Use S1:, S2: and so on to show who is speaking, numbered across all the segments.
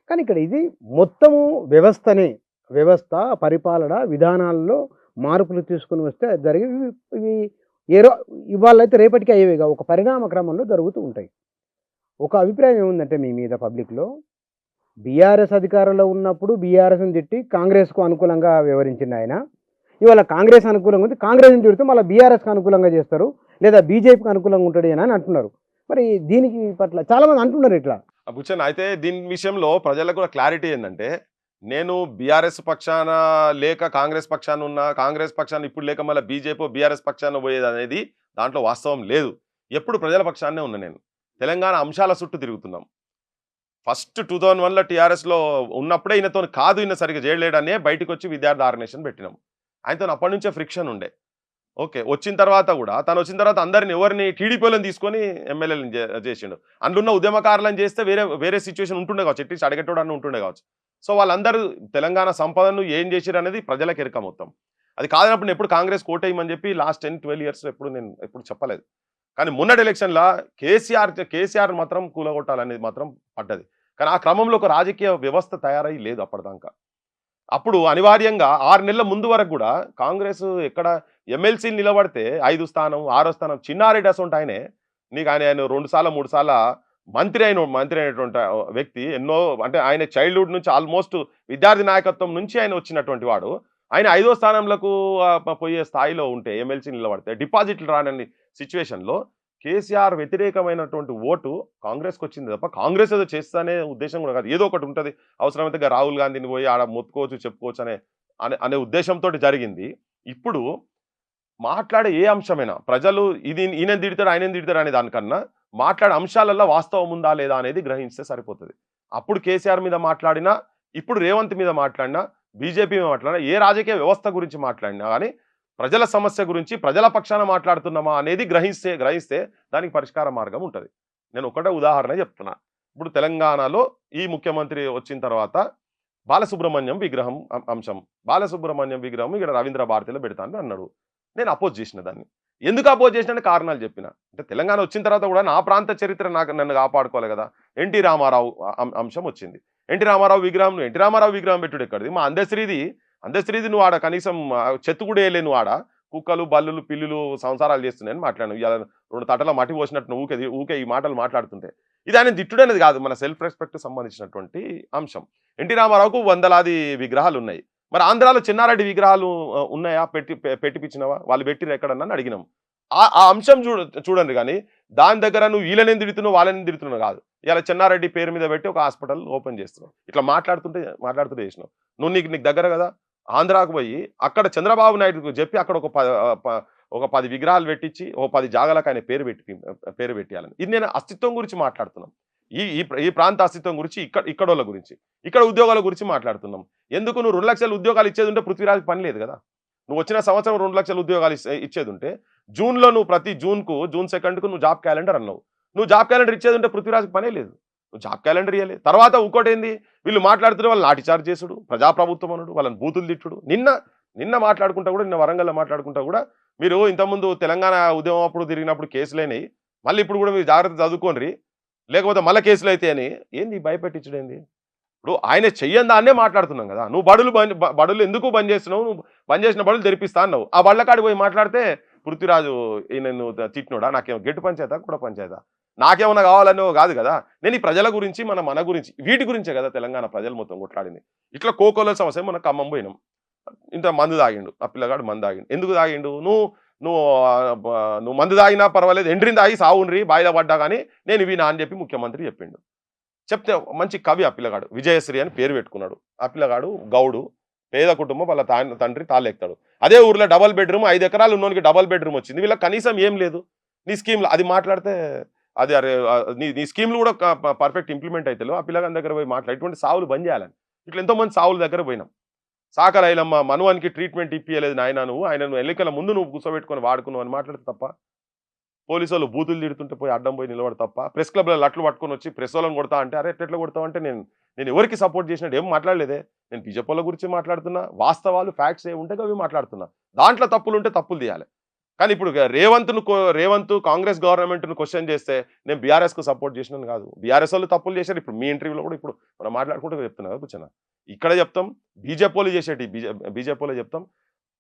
S1: కానీ ఇక్కడ ఇది మొత్తము వ్యవస్థనే, వ్యవస్థ, పరిపాలన విధానాల్లో మార్పులు తీసుకొని వస్తే అది జరిగి ఇవి ఇవి ఏరో ఇవాళైతే రేపటికి అయ్యేవి కావు. ఒక పరిణామ క్రమంలో జరుగుతూ ఉంటాయి. ఒక అభిప్రాయం ఏముందంటే మీ మీద పబ్లిక్‌లో బీఆర్ఎస్ అధికారంలో ఉన్నప్పుడు బీఆర్ఎస్‌ని తిట్టి కాంగ్రెస్‌కు అనుకూలంగా వ్యవహరించిండాయన. ఇవాళ కాంగ్రెస్ అనుకూలంగా ఉంది. కాంగ్రెస్‌ని తిడుతూ మళ్ళా బీఆర్ఎస్‌కి అనుకూలంగా చేస్తారు. లేదా బీజేపీకి అనుకూలంగా ఉంటాడు ఈయన అని అంటున్నారు. మరి దీనికి పట్ల చాలామంది అంటున్నారు ఇట్లా.
S2: బుచ్చన్ అయితే దీని విషయంలో ప్రజలకు కూడా క్లారిటీ ఏందంటే, నేను బీఆర్ఎస్ పక్షాన లేక కాంగ్రెస్ పక్షాన ఉన్నా, కాంగ్రెస్ పక్షాన ఇప్పుడు లేక మళ్ళీ బీజేపీ బీఆర్ఎస్ పక్షాన పోయేదనేది దాంట్లో వాస్తవం లేదు. ఎప్పుడు ప్రజల పక్షాన్నే ఉన్నా నేను. తెలంగాణ అంశాల చుట్టూ తిరుగుతున్నాం. ఫస్ట్ 2001లో టీఆర్ఎస్‌లో ఉన్నప్పుడే ఈయనతోని కాదు ఈయన సరిగ్గా చేయలేడనే బయటికొచ్చి విద్యార్థి ఆర్గనైజేషన్ పెట్టినాం. ఆయనతోని అప్పటి నుంచే ఫ్రిక్షన్ ఉండే. ఓకే. వచ్చిన తర్వాత గూడా తనొచ్చిన తర్వాత అందరిని ఎవరిని టీడీపీలోని తీసుకొని ఎమ్మెల్యేలని జేసిండు. అందులో ఉద్యమకారులను చేస్తే వేరే వేరే సిట్యుయేషన్ ఉంటుండే కావచ్చు. అట్‌లీస్ట్ అడిగేటోడన్నా ఉంటుండే కావచ్చు. సో, వాళ్ళందరూ తెలంగాణ సంపదను ఏం చేసిరనేది ప్రజలకు ఎరుక మొత్తం. అది కాదన్నప్పుడు నేనెప్పుడు కాంగ్రెస్‌కి ఓటేయమని చెప్పి లాస్ట్ 10, 12 ఇయర్స్‌లో నేను ఎప్పుడు చెప్పలేదు. కానీ మొన్నటి ఎలక్షన్‌ల కేసీఆర్ మాత్రం కూలగొట్టాలనేది మాత్రం పడ్డది. కానీ ఆ క్రమంలో ఒక రాజకీయ వ్యవస్థ తయారై లేదు అప్పటిదాకా. అప్పుడు అనివార్యంగా 6 నెలల ముందు వరకు గూడా కాంగ్రెస్ ఎక్కడ ఎమ్మెల్సీలు నిలబడితే 5 స్థానం, 6 స్థానం చిన్నారెడ్డి అసొంటాయనే ఆయన 2 సార్ల, 3 సార్ల మంత్రి అయినటువంటి వ్యక్తి ఎన్నో అంటే ఆయన చైల్డ్‌హుడ్ నుంచి ఆల్‌మోస్ట్ విద్యార్థి నాయకత్వం నుంచి ఆయన వచ్చినటువంటి వాడు. ఆయన 5వ స్థానంలకు పోయే స్థాయిలో ఉంటే ఎమ్మెల్సీ నిలబడితే డిపాజిట్లు రానన్ని సిట్యుయేషన్‌లో కేసీఆర్ వ్యతిరేకమైనటువంటి ఓటు కాంగ్రెస్‌కొచ్చింది తప్ప కాంగ్రెస్ ఏదో చేస్తదనే ఉద్దేశం కూడా కాదు. ఏదో ఒకటి ఉంటది. అవసరమైతే రాహుల్ గాంధీని పోయి ఆడ మొత్తుకోవచ్చు, చెప్పుకోవచ్చు అనే అనే ఉద్దేశంతోటి జరిగింది. ఇప్పుడు మాట్లాడే ఏ అంశమైనా ప్రజలు ఇది ఈయనని తిడతాడు, ఆయనని తిడతాడు అనే దానికన్నా మాట్లాడే అంశాలలో వాస్తవం ఉందా లేదా అనేది గ్రహిస్తే సరిపోతది. అప్పుడు కేసీఆర్ మీద మాట్లాడినా, ఇప్పుడు రేవంత్ మీద మాట్లాడినా, బీజేపీ మీద మాట్లాడినా, ఏ రాజకీయ వ్యవస్థ గురించి మాట్లాడినా గానీ ప్రజల సమస్య గురించి ప్రజల పక్షాన మాట్లాడుతున్నామా అనేది గ్రహిస్తే దానికి పరిష్కార మార్గం ఉంటది. నేను ఒకటే ఉదాహరణ చెప్తున్నా. ఇప్పుడు తెలంగాణలో ఈ ముఖ్యమంత్రి వచ్చిన తర్వాత బాలసుబ్రహ్మణ్యం విగ్రహం అంశం. బాలసుబ్రహ్మణ్యం విగ్రహం ఇక్కడ రవీంద్ర భారతిలో పెడతాను అన్నాడు. నేను అపోజ్ చేసిన దాన్ని. ఎందుకు అపోజ్ చేసినా కారణాలు చెప్పిన. అంటే తెలంగాణ వచ్చిన తర్వాత కూడా నా ప్రాంత చరిత్ర నన్ను కాపాడుకోవాలి కదా! ఎన్టీ రామారావు అంశం వచ్చింది. ఎన్టీ రామారావు విగ్రహం పెట్టుడు ఎక్కడిది? మా అందశ్రీది నువ్వు ఆడ కనీసం చెత్త కూడా ఎయలే నువ్వు ఆడ. కుక్కలు, బల్లులు, పిల్లులు సంసారాలు చేస్తున్నాయని మాట్లాడినావు. ఇయాల 2 తటల మట్టి పోసినట్టు నువ్వు ఊకే ఈ మాటలు మాట్లాడుతుంటే. ఇది ఆయన తిట్టుడనేది కాదు. మన సెల్ఫ్ రెస్పెక్ట్‌కి సంబంధించినటువంటి అంశం. ఎన్టీ రామారావుకు వందలాది విగ్రహాలున్నాయి. మరి ఆంధ్రాలో చెన్నారెడ్డి విగ్రహాలు ఉన్నాయా? పెట్టిపిచ్చినవా? వాళ్ళు పెట్టిర్రా ఎక్కడన్నా అని అడిగినాం. ఆ అంశం చూడండి గానీ, దాని దగ్గర నువ్వు వీళ్ళనెందుకు తిడుతున్నావు, వాళ్ళనెందుకు తిడుతున్నావు కాదు. ఇయాల చెన్నారెడ్డి పేరు మీద పెట్టి ఒక హాస్పిటల్ ఓపెన్ చేస్తున్నావు. ఇట్లా మాట్లాడుతుంటే చేసినావు. నీకు దగ్గర కదా! ఆంధ్రాకు పోయి అక్కడ చంద్రబాబు నాయుడుకు చెప్పి అక్కడ ఒక 10 విగ్రహాలు పెట్టించి, ఓ 10 జాగాలకు ఆయన పేరు పెట్టియాలని. ఇది నేను అస్తిత్వం గురించి మాట్లాడుతున్నాం. ఈ ప్రాంత అస్తిత్వం గురించి ఇక్కడోళ్ళ గురించి. ఇక్కడ ఉద్యోగాల గురించి మాట్లాడుతున్నాం. ఎందుకు నువ్వు 2,00,000 ఉద్యోగాలు ఇచ్చేదుంటే పృథ్వీరాజ్‌కి పని లేదు కదా! నువ్వు వచ్చిన సంవత్సరం 2,00,000 ఉద్యోగాలు ఇచ్చేదుంటే జూన్‌లో నువ్వు ప్రతి జూన్ 2కు నువ్వు జాబ్ క్యాలెండర్ అన్నావు. నువ్వు జాబ్ క్యాలెండర్ ఇచ్చేదుంటే పృథ్వీరాజ్‌కి పనే లేదు. నువ్వు జాబ్ క్యాలెండర్ ఇయ్యలే. తర్వాత ఇంకోటేంది వీళ్ళు మాట్లాడుతున్న వాళ్ళు లాఠీ చార్జ్ చేసుడు, ప్రజాప్రభుత్వం అనుడు, వాళ్ళని బూతులు తిట్టుడు. నిన్న మాట్లాడుకుంటా కూడా నిన్న వరంగల్‌లో మాట్లాడుకుంటా కూడా మీరు ఇంతకుముందు తెలంగాణ ఉద్యమం అప్పుడు తిరిగినప్పుడు కేసులైనయి. మళ్ళీ ఇప్పుడు కూడా మీరు జాగ్రత్తగా చదువుకోండ్రి. లేకపోతే మళ్ళా కేసులైతాయి అని. ఏంది భయపెట్టించుడేంది? ఇప్పుడు ఆయన చెయ్యని దాన్నే మాట్లాడుతున్నాం కదా! నువ్వు బడులు ఎందుకు బంద్ చేస్తున్నావు? నువ్వు బంద్ చేసిన బడులు తెరిపిస్తా అన్నావు. ఆ బళ్ళ కాడికి పోయి మాట్లాడితే పృథ్వీరాజు ఈయనను తిట్టినోడా? నాకేమో గెట్టు పంచాయతా? కుడ పంచాయతా? నాకేమన్నా కావాలనో కాదు కదా! నేను ఈ ప్రజల గురించి, మన గురించి, వీటి గురించే కదా తెలంగాణ ప్రజలు మొత్తం కొట్లాడింది. ఇట్లా కోకోల సమస్య మొన్న ఖమ్మం పోయినాం. ఇంత మందు తాగిండు. ఆ పిల్లగాడు మందు తాగిండు. ఎందుకు తాగిండు? నువ్వు మందు తాగినా పర్వాలేదు. ఎండ్రిని తాగి సావుండ్రి బాయిలో పడ్డా గానీ నేను వినా అని చెప్పి ముఖ్యమంత్రి చెప్పిండు. చెప్తే మంచి కవి ఆ పిల్లగాడు. విజయశ్రీ అని పేరు పెట్టుకున్నాడు. ఆ పిల్లగాడు గౌడు. పేద కుటుంబం వాళ్ళ తండ్రి తాళ్ళెక్తాడు. అదే ఊర్లో డబుల్ బెడ్‌రూమ్ 5 ఎకరాలు ఉన్నోనికి డబుల్ బెడ్‌రూమ్ వచ్చింది. వీళ్ళకి కనీసం ఏం లేదు. నీ స్కీమ్‌లో అది మాట్లాడితే అది అరే నీ స్కీమ్‌లు కూడా పర్ఫెక్ట్ ఇంప్లిమెంట్ అయితలేవు. ఆ పిల్లగాని దగ్గర పోయి మాట్లాడి ఇటువంటి సావులు బంద్ చేయాలని. ఇట్లా ఎంతోమంది సావుల దగ్గర పోయినాం. సాకల ఐలమ్మ మనువానికి ట్రీట్మెంట్ ఇప్పియలేదు నాయన నువ్వు. ఆయనను ఎన్నికల ముందు నువ్వు కూర్చోబెట్టుకొని వాడుకున్నావు అని మాట్లాడితే తప్ప. పోలీసోళ్ళు బూతులు తిడుతుంటే పోయి అడ్డం పోయి నిలబడి తప్ప. ప్రెస్ క్లబ్‌లో లట్లు పట్టుకొని వచ్చి ప్రెసోళ్ళని కొడతా అంటే, అరే ఎట్లా కొడతావు అంటే నేను ఎవరికి సపోర్ట్ చేసినట్టు ఏం మాట్లాడలేదే. నేను బీజేపీల గురించి మాట్లాడుతున్నా. వాస్తవాలు ఫ్యాక్ట్స్ ఏముంటే అవి మాట్లాడుతున్నా. దాంట్లో తప్పులుంటే తప్పులు తీయాలి. కానీ ఇప్పుడు రేవంత్ కాంగ్రెస్ గవర్నమెంట్ను క్వశ్చన్ చేస్తే నేను బీఆర్ఎస్కు సపోర్ట్ చేసినాను కాదు. బీఆర్ఎస్ వాళ్ళు తప్పులు చేశారు. ఇప్పుడు మీ ఇంటర్వ్యూలో కూడా ఇప్పుడు మనం మాట్లాడుకుంటూ చెప్తున్నా కదా కూర్చున్నా. ఇక్కడ చెప్తాం బీజేపీ వాళ్ళు చేసేటి బీజేపీ వాళ్ళే చెప్తాం.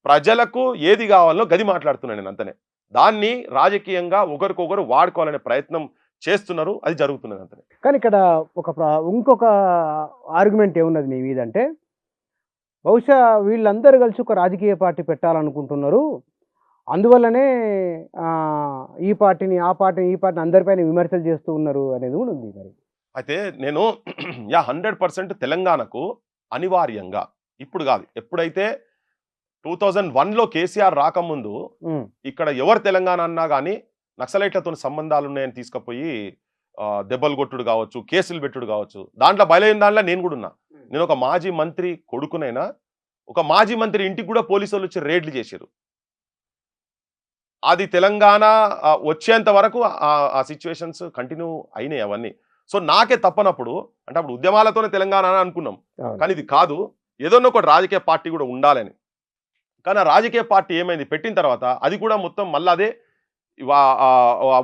S2: ప్రజలకు ఏది కావాలో గది మాట్లాడుతున్నాను నేను అంతనే. దాన్ని రాజకీయంగా ఒకరికొకరు వాడుకోవాలనే ప్రయత్నం చేస్తున్నారు. అది జరుగుతున్నది అంతనే.
S1: కానీ ఇక్కడ ఇంకొక ఆర్గ్యుమెంట్ ఏమున్నది మీ మీద అంటే, బహుశా వీళ్ళందరూ కలిసి ఒక రాజకీయ పార్టీ పెట్టాలనుకుంటున్నారు. అందువల్లనే ఈ పార్టీని, ఆ పార్టీని, ఈ పార్టీని అందరిపైన విమర్శలు చేస్తూ ఉన్నారు అనేది కూడా ఉంది మరి.
S2: అయితే నేను 100% తెలంగాణకు అనివార్యంగా ఇప్పుడు కాదు, ఎప్పుడైతే 2001లో కేసీఆర్ రాకముందు ఇక్కడ ఎవరు తెలంగాణ అన్నా కానీ నక్సలైట్లతో సంబంధాలు ఉన్నాయని తీసుకుపోయి దెబ్బలు కొట్టుడు కావచ్చు, కేసులు పెట్టుడు కావచ్చు, దాంట్లో బయలైన దాంట్లో నేను కూడా ఉన్నా. నేను ఒక మాజీ మంత్రి కొడుకునైనా, ఒక మాజీ మంత్రి ఇంటికి కూడా పోలీసు వాళ్ళు వచ్చి రేడ్లు చేశారు. అది తెలంగాణ వచ్చేంత వరకు ఆ సిచ్యువేషన్స్ కంటిన్యూ అయినాయి అవన్నీ. సో నాకే తప్పనప్పుడు అంటే అప్పుడు ఉద్యమాలతోనే తెలంగాణ అని అనుకున్నాం, కానీ ఇది కాదు, ఏదన్నా ఒక రాజకీయ పార్టీ కూడా ఉండాలని. కానీ ఆ రాజకీయ పార్టీ ఏమైంది పెట్టిన తర్వాత అది కూడా మొత్తం మళ్ళీ అదే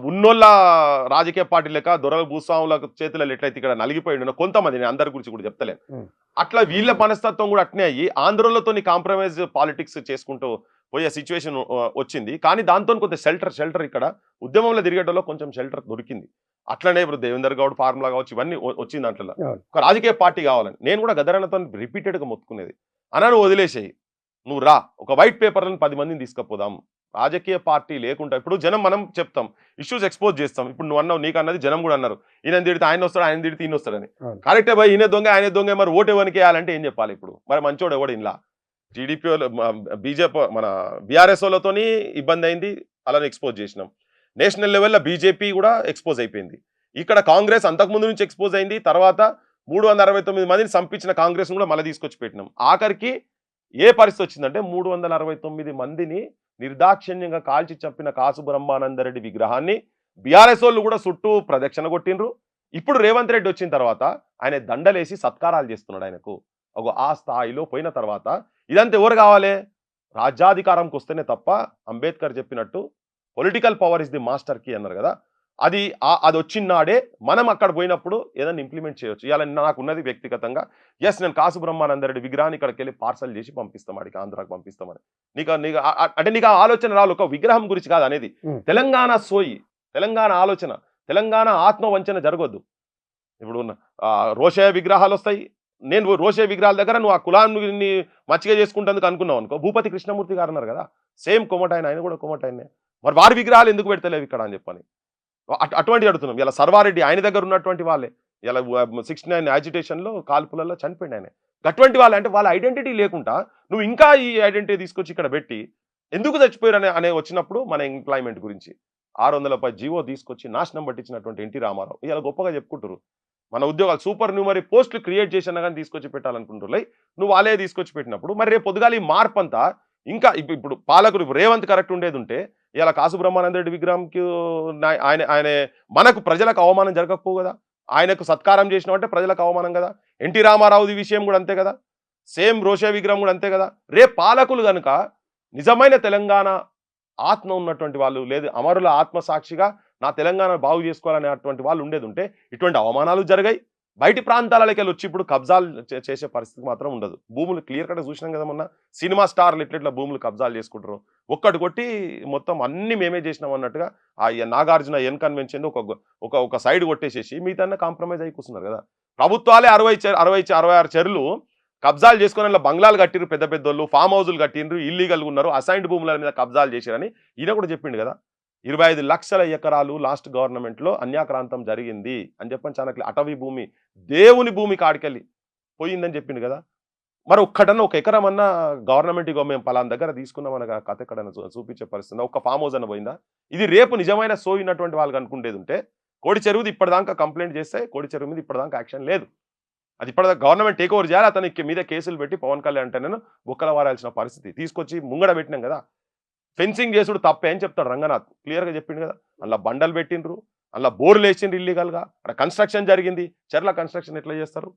S2: ఉన్నోళ్ళ రాజకీయ పార్టీ లెక్క దొరల భూస్వాముల చేతులలో ఎట్లయితే ఇక్కడ నలిగిపోయి కొంతమంది, నేను అందరి గురించి కూడా చెప్తలేను, అట్లా వీళ్ళ మనస్తత్వం కూడా అట్నే అయ్యి ఆంధ్రలతో కాంప్రమైజ్ పాలిటిక్స్ చేసుకుంటూ పోయే సిచ్యువేషన్ వచ్చింది. కానీ దాంతో కొంత షెల్టర్ ఇక్కడ ఉద్యమంలో తిరిగేటలో కొంచెం షెల్టర్ దొరికింది. అట్లనే ఇప్పుడు దేవేందర్ గౌడ్ ఫార్ములా కావచ్చు, ఇవన్నీ వచ్చింది. దాంట్లో ఒక రాజకీయ పార్టీ కావాలని నేను కూడా గదరన్నతో రిపీటెడ్గా మొత్తుకునేది. అన్నాను వదిలేసేయి, నువ్వు రా, ఒక వైట్ పేపర్లను 10 మందిని తీసుకుపోదాం. రాజకీయ పార్టీ లేకుండా ఇప్పుడు జనం మనం చెప్తాం, ఇష్యూస్ ఎక్స్పోజ్ చేస్తాం. ఇప్పుడు నువ్వు అన్నావు, నీకు అన్నది జనం కూడా అన్నారు, ఈయన తిడితే ఆయన వస్తాడు, ఆయన తిడితే ఈయన వస్తాడని. కరెక్టే భయ్, ఈయన దొంగ ఆయన దొంగ, మరి ఓటు ఎవరికి వేయాలంటే ఏం చెప్పాలి? ఇప్పుడు మరి మంచోడు ఎవడు ఇలా టీడీపీ బీజేపీ మన బీఆర్ఎస్ వాళ్ళతోని ఇబ్బంది అయింది, అలానే ఎక్స్పోజ్ చేసినాం. నేషనల్ లెవెల్లో బీజేపీ కూడా ఎక్స్పోజ్ అయిపోయింది. ఇక్కడ కాంగ్రెస్ అంతకుముందు నుంచి ఎక్స్పోజ్ అయింది. తర్వాత 369 మందిని సంపించిన కాంగ్రెస్ కూడా మళ్ళీ తీసుకొచ్చి పెట్టినాం. ఆఖరికి ఏ పరిస్థితి వచ్చిందంటే 369 మందిని నిర్దాక్షిణ్యంగా కాల్చి చంపిన కాసు బ్రహ్మానందరెడ్డి విగ్రహాన్ని బీఆర్ఎస్ వాళ్ళు కూడా చుట్టూ ప్రదక్షిణ కొట్టిండ్రు. ఇప్పుడు రేవంత్ రెడ్డి వచ్చిన తర్వాత ఆయన దండలేసి సత్కారాలు చేస్తున్నాడు. ఆయనకు ఆ స్థాయిలో పోయిన తర్వాత ఇదంతా ఎవరు కావాలి? రాజ్యాధికారంకి వస్తేనే తప్ప, అంబేద్కర్ చెప్పినట్టు political power is the master key అన్నారు కదా, అది వచ్చినాడే మనం అక్కడ పోయినప్పుడు ఏదైనా ఇంప్లిమెంట్ చేయొచ్చు. ఇలా నాకున్నది వ్యక్తిగతంగా, ఎస్ నేను కాసు బ్రహ్మానందరెడ్డి విగ్రహాన్ని ఇక్కడికి వెళ్ళి పార్సల్ చేసి పంపిస్తాం, అడిగి ఆంధ్రాకి పంపిస్తామని. నీకు ఆ ఆలోచన రాలు, ఒక విగ్రహం గురించి కాదు అనేది. తెలంగాణ సోయి, తెలంగాణ ఆలోచన, తెలంగాణ ఆత్మవంచన జరగొద్దు. ఇప్పుడు రోషయ్య విగ్రహాలు వస్తాయి, నేను రోషయ్య విగ్రహాల దగ్గర నువ్వు ఆ కులాన్ని మచ్చిగా చేసుకుంటేందుకు అనుకున్నావు అనుకో. భూపతి కృష్ణమూర్తి గారు అన్నారు కదా, సేమ్ కొమటాయన, ఆయన కూడా కొమటాయనే, మరి వారి విగ్రహాలు ఎందుకు పెడతలేవు ఇక్కడ అని చెప్పని అటువంటి అడుగుతున్నాం. ఇలా సర్వారెడ్డి ఆయన దగ్గర ఉన్నటువంటి వాళ్ళే ఇలా 69 యాజిటేషన్లో కాల్పులలో చనిపోయింది ఆయన. అటువంటి వాళ్ళే, అంటే వాళ్ళ ఐడెంటిటీ లేకుండా నువ్వు ఇంకా ఈ ఐడెంటిటీ తీసుకొచ్చి ఇక్కడ పెట్టి ఎందుకు చచ్చిపోయారు అనే వచ్చినప్పుడు మన ఎంప్లాయ్మెంట్ గురించి 600 జీవో తీసుకొచ్చి నాశనం పట్టించినటువంటి ఎన్టీ రామారావు ఇలా గొప్పగా చెప్పుకుంటారు. మన ఉద్యోగాలు సూపర్ న్యూమరీ పోస్టులు క్రియేట్ చేసినా కానీ తీసుకొచ్చి పెట్టాలనుకుంటారు. నువ్వు వాళ్ళే తీసుకొచ్చి పెట్టినప్పుడు మరి రేపు పొద్దుగాల ఈ మార్పు అంతా ఇంకా ఇప్పుడు పాలకుడు రేవంత్ కరెక్ట్ ఉండేది ఉంటే ఇలా కాసు బ్రహ్మానందరెడ్డి విగ్రహంకి ఆయన మనకు ప్రజలకు అవమానం జరగకపోవు కదా. ఆయనకు సత్కారం చేసినాం అంటే ప్రజలకు అవమానం కదా. ఎన్టీ రామారావుది విషయం కూడా అంతే కదా, సేమ్ రోషే విగ్రహం కూడా అంతే కదా. రేపు పాలకులు కనుక నిజమైన తెలంగాణ ఆత్మ ఉన్నటువంటి వాళ్ళు, లేదు అమరుల ఆత్మసాక్షిగా నా తెలంగాణ బాగు చేసుకోవాలనేటువంటి వాళ్ళు ఉండేది ఉంటే ఇటువంటి అవమానాలు జరిగాయి. బయటి ప్రాంతాలకి వెళ్ళి వచ్చి ఇప్పుడు కబ్జాలు చేసే పరిస్థితి మాత్రం ఉండదు. భూములు క్లియర్ కట్గా చూసినాం కదా, మొన్న సినిమా స్టార్లు ఇట్లా భూములు కబ్జాలు చేసుకుంటారు. ఒక్కటి కొట్టి మొత్తం అన్ని మేమే చేసినాం అన్నట్టుగా ఆ నాగార్జున ఎన్ కన్వెన్షన్ ఒక సైడ్ కొట్టేసేసి మిగతా కాంప్రమైజ్ అయి కూర్చున్నారు కదా. ప్రభుత్వాలే 66 చెరువులు కబ్జాలు చేసుకుని అలా బంగ్లాలు కట్టిరు, పెద్ద పెద్దోళ్ళు ఫామ్ హౌజులు కట్టిండ్రు, ఇల్లీగల్గా ఉన్నారు, అసైన్డ్ భూముల మీద కబ్జాలు చేశారని ఈయన కూడా చెప్పిండు కదా. 25 లక్షల ఎకరాలు లాస్ట్ గవర్నమెంట్లో అన్యాక్రాంతం జరిగింది అని చెప్పని చాలా అటవీ భూమి దేవుని భూమి కాడికెళ్ళి పోయిందని చెప్పిండు కదా. మరి ఒక్కటన్నా ఒక ఎకరం అన్నా గవర్నమెంట్ ఇగో మేము పలానా దగ్గర తీసుకున్నాం అన్న కథ ఎక్కడన్నా చూపించే పరిస్థితి ఒక్క ఫామ్ హౌస్ అన్న పోయిందా? ఇది రేపు నిజమైన సోయినటువంటి వాళ్ళకి అనుకుంటేది ఉంటే కోడి చెరువుది ఇప్పటిదాకా కంప్లైంట్ చేస్తే కోడి చెరువు మీద ఇప్పటిదాకా యాక్షన్ లేదు. అది ఇప్పటిదాకా గవర్నమెంట్ టేక్ ఓవర్ చేయాలి, అతనికి మీద కేసులు పెట్టి పవన్ కళ్యాణ్ అంటే నేను బుక్కల వారాల్సిన పరిస్థితి తీసుకొచ్చి ముంగడ పెట్టినాం కదా. ఫెన్సింగ్ చేసుడు తప్పే అని చెప్తాడు రంగనాథ్, క్లియర్గా చెప్పిండు కదా. అందులో బండలు పెట్టిండ్రు, అందులో బోర్లు వేసిండ్రు ఇల్లీగల్గా, అక్కడ కన్స్ట్రక్షన్ జరిగింది. చెర్ల కన్స్ట్రక్షన్ ఎట్లా చేస్తారు?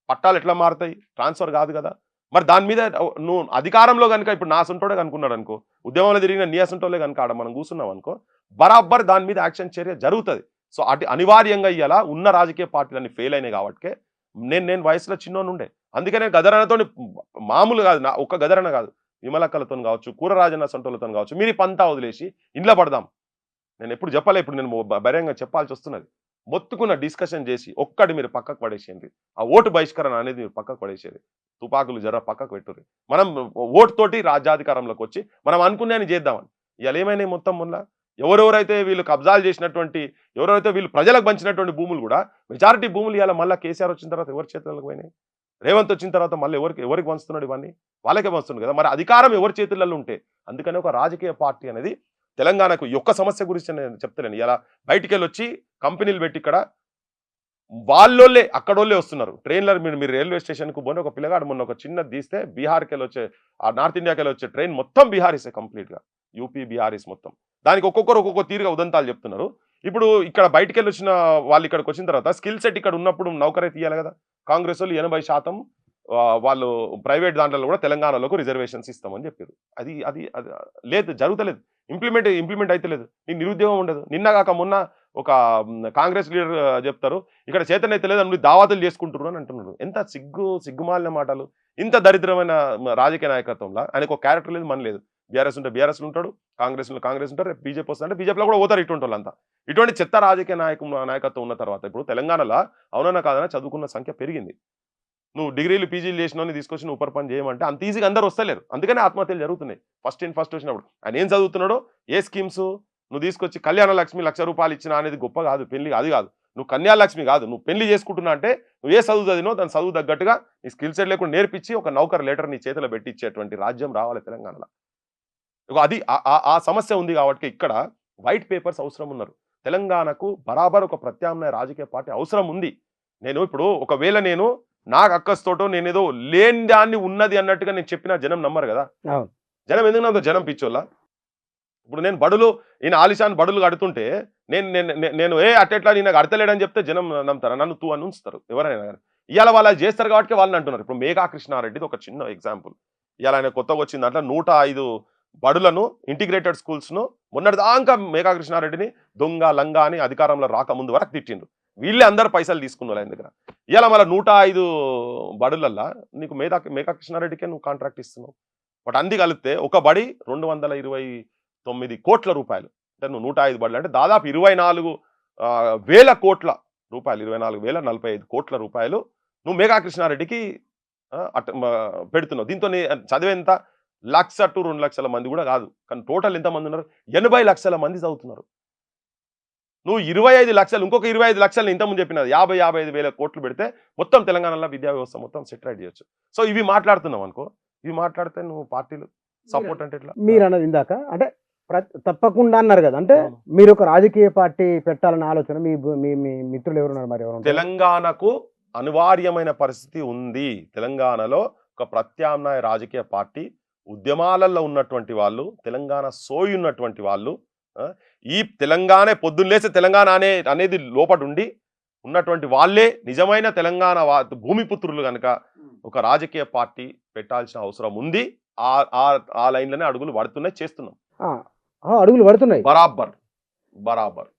S2: పట్టాలు ఎట్లా మారుతాయి? ట్రాన్స్ఫర్ కాదు కదా. మరి దాని మీద నువ్వు అధికారంలో కనుక ఇప్పుడు నా సొంటోడే కనుక్కున్నాడు అనుకో, ఉద్యమంలో తిరిగిన నీ సొంటోలే కనుక ఆడ మనం కూర్చున్నాం అనుకో, బరాబర్ దాని మీద యాక్షన్ చర్య జరుగుతుంది. సో అటు అనివార్యంగా ఇయ్యాల ఉన్న రాజకీయ పార్టీలన్నీ ఫెయిల్ అయినాయి కాబట్టి నేను వయసులో చిన్నోని ఉండే, అందుకనే గదరణతో మామూలు కాదు, నా ఒక్క గదరణ కాదు, విమలక్కలతో కావచ్చు, కూరరాజన్న సొంటోలతో కావచ్చు, మీరు ఈ పంతా వదిలేసి ఇంట్లో పడదాం. నేను ఎప్పుడు చెప్పలే, ఇప్పుడు నేను బహిరంగంగా చెప్పాల్సి వస్తున్నది. మొత్తుకున్న డిస్కషన్ చేసి ఒక్కటి మీరు పక్కకు పడేసేయండి, ఆ ఓటు బహిష్కరణ అనేది మీరు పక్కకు పడేసేది, తుపాకులు జర పక్కకు పెట్టుర్రి, మనం ఓటుతోటి రాజ్యాధికారంలోకి వచ్చి మనం అనుకున్నాయని చేద్దామని. ఇవాళ ఏమైనా మొత్తం మొన్న ఎవరెవరైతే వీళ్ళు కబ్జాలు చేసినటువంటి, ఎవరెవరైతే వీళ్ళు ప్రజలకు పంచినటువంటి భూములు కూడా మెజారిటీ భూములు ఇవాళ మళ్ళీ కేసీఆర్ వచ్చిన తర్వాత ఎవరి చేతులకు పోయినాయి, రేవంత్ వచ్చిన తర్వాత మళ్ళీ ఎవరికి పంచుతున్నాడు, ఇవన్నీ వాళ్ళకే పంచుతున్నాడు కదా. మరి అధికారం ఎవరి చేతులలో ఉంటే, అందుకని ఒక రాజకీయ పార్టీ అనేది తెలంగాణకు ఒక్క సమస్య గురించి నేను చెప్తలేను. ఇలా బయటికి వెళ్ళి వచ్చి కంపెనీలు పెట్టి ఇక్కడ వాళ్ళోళ్ళే అక్కడోళ్ళే వస్తున్నారు. ట్రైన్లో మీరు రైల్వే స్టేషన్కు పోనీ ఒక పిల్లగాడు మొన్న ఒక చిన్న తీస్తే బీహార్కి వెళ్ళి వచ్చే, ఆ నార్త్ ఇండియాకి వెళ్ళి వచ్చే ట్రైన్ మొత్తం బీహారీసే కంప్లీట్గా, యూపీ బీహారీస్ మొత్తం. దానికి ఒక్కొక్కరు ఒక్కొక్క తీరుగా ఉదంతాలు చెప్తున్నారు. ఇప్పుడు ఇక్కడ బయటికి వెళ్ళి వచ్చిన వాళ్ళు ఇక్కడికి వచ్చిన తర్వాత స్కిల్ సెట్ ఇక్కడ ఉన్నప్పుడు నౌకరే తీయాలి కదా. కాంగ్రెస్ వాళ్ళు 80% వాళ్ళు ప్రైవేట్ దాంట్లో కూడా తెలంగాణలోకి రిజర్వేషన్స్ ఇస్తామని చెప్పారు. అది అది అది లేదు, జరుగుతలేదు, ఇంప్లిమెంట్ అయితే లేదు. నీకు నిరుద్యోగం ఉండదు. నిన్నగాక మొన్న ఒక కాంగ్రెస్ లీడర్ చెప్తారు, ఇక్కడ చేతన అయితే లేదు, నువ్వు దావాతులు చేసుకుంటున్నారు అని అంటున్నాడు. ఎంత సిగ్గుమాలిన మాటలు. ఇంత దరిద్రమైన రాజకీయ నాయకత్వంలో ఆయనకు ఒక క్యారెక్టర్ లేదు, మన లేదు. బీఆర్ఎస్ ఉంటే బీఆర్ఎస్ ఉంటాడు, కాంగ్రెస్ ఉంటారు, బీజేపీ వస్తుంటే బీజేపీలో కూడా పోతారు ఇటువంటి వాళ్ళంతా. ఇటువంటి చెత్త రాజకీయ నాయకత్వం ఉన్న తర్వాత ఇప్పుడు తెలంగాణలో అవునన్నా కాదన్నా చదువుకున్న సంఖ్య పెరిగింది. నువ్వు డిగ్రీలు పీజీలు చేసినోని తీసుకొచ్చి నువ్వు ఉపర్ పని చేయమంటే అంత ఈజీగా అందరూ వస్తలేరు. అందుకనే ఆత్మహత్యలు జరుగుతున్నాయి. ఫస్ట్ వచ్చినప్పుడు ఆయన ఏం చదువుతున్నాడో, ఏ స్కీమ్స్ నువ్వు తీసుకొచ్చి కళ్యాణ లక్ష్మి ₹1,00,000 ఇచ్చినా అనేది గొప్ప కాదు, పెళ్లి అది కాదు. నువ్వు కన్యాలక్ష్మి కాదు, నువ్వు పెళ్లి చేసుకుంటున్నా అంటే నువ్వు ఏ చదువు చదివినో దాని చదువు తగ్గట్టుగా నీ స్కిల్ సెట్ లేకుండా నేర్పించి ఒక నౌకర్ లెటర్ నీ చేతిలో పెట్టించేటువంటి రాజ్యం రావాలి తెలంగాణలో. అది ఆ సమస్య ఉంది కాబట్టి ఇక్కడ వైట్ పేపర్స్ అవసరం ఉన్నారు. తెలంగాణకు బరాబర్ ఒక ప్రత్యామ్నాయ రాజకీయ పార్టీ అవసరం ఉంది. నేను ఇప్పుడు ఒకవేళ నేను నాకు అక్కస్తోటో నేనేదో లేని దాన్ని ఉన్నది అన్నట్టుగా నేను చెప్పినా జనం నమ్మరు కదా. జనం ఎందుకు నమ్మరు? జనం పిచ్చోళ్ళ. ఇప్పుడు నేను బడులు, ఈయన ఆలిషాన్ బడులు కడుతుంటే నేను అట్టెట్లా నేను కడతలేడని చెప్తే జనం నమ్ముతారా? నన్ను తూ అని ఉంచుతారు ఎవరైనా కానీ. ఇవాళ వాళ్ళు చేస్తారు కాబట్టి వాళ్ళని అంటున్నారు. ఇప్పుడు మేఘా కృష్ణారెడ్డిది ఒక చిన్న ఎగ్జాంపుల్. ఇవాళ ఆయన కొత్తగా వచ్చింది దాంట్లో 105 బడులను, ఇంటిగ్రేటెడ్ స్కూల్స్ను మొన్నటిదాకా మేఘా కృష్ణారెడ్డిని దొంగ లంగా అని అధికారంలో రాకముందు వరకు తిట్టిండ్రు. వీళ్ళే అందరు పైసలు తీసుకున్నారు ఆయన దగ్గర. ఇలా మళ్ళీ 105 బడులల్లా నీకు మేఘా కృష్ణారెడ్డికే నువ్వు కాంట్రాక్ట్ ఇస్తున్నావు. బట్ అన్ని కలిపితే ఒక బడి 229 కోట్ల రూపాయలు. అంటే నువ్వు 105 బడులు అంటే దాదాపు 24,000 కోట్ల రూపాయలు, 24,045 కోట్ల రూపాయలు నువ్వు మేఘా కృష్ణారెడ్డికి పెడుతున్నావు. దీంతో చదివేంత 1,00,000 to 2 లక్షల మంది కూడా కాదు, కానీ టోటల్ ఎంతమంది ఉన్నారు? 80 లక్షల మంది చదువుతున్నారు. నువ్వు 25 లక్షలు, ఇంకొక 25 లక్షలు ఇంతకుముందు చెప్పినది 55 వేల కోట్లు పెడితే మొత్తం తెలంగాణలో విద్యా వ్యవస్థ మొత్తం సెటిల్ చేయొచ్చు. సో ఇవి మాట్లాడుతున్నావు అనుకో, ఇవి మాట్లాడితే నువ్వు పార్టీలు సపోర్ట్ అంటే ఎట్లా?
S1: మీరు అన్నది ఇందాక అంటే తప్పకుండా అన్నారు కదా, అంటే మీరు ఒక రాజకీయ పార్టీ పెట్టాలన్న ఆలోచన మీ మిత్రులు ఎవరున్నారు? మరి ఎవరు?
S2: తెలంగాణకు అనివార్యమైన పరిస్థితి ఉంది. తెలంగాణలో ఒక ప్రత్యామ్నాయ రాజకీయ పార్టీ, ఉద్యమాలలో ఉన్నటువంటి వాళ్ళు, తెలంగాణ సోయి ఉన్నటువంటి వాళ్ళు, ఈ తెలంగాణ పొద్దున్నేసే తెలంగాణ అనేది లోపట ఉండి ఉన్నటువంటి వాళ్ళే నిజమైన తెలంగాణ భూమిపుత్రులు కనుక ఒక రాజకీయ పార్టీ పెట్టాల్సిన అవసరం ఉంది. ఆ లైన్లోనే అడుగులు పడుతున్నాయి, చేస్తున్నాం.
S1: అడుగులు పడుతున్నాయి
S2: బరాబర్.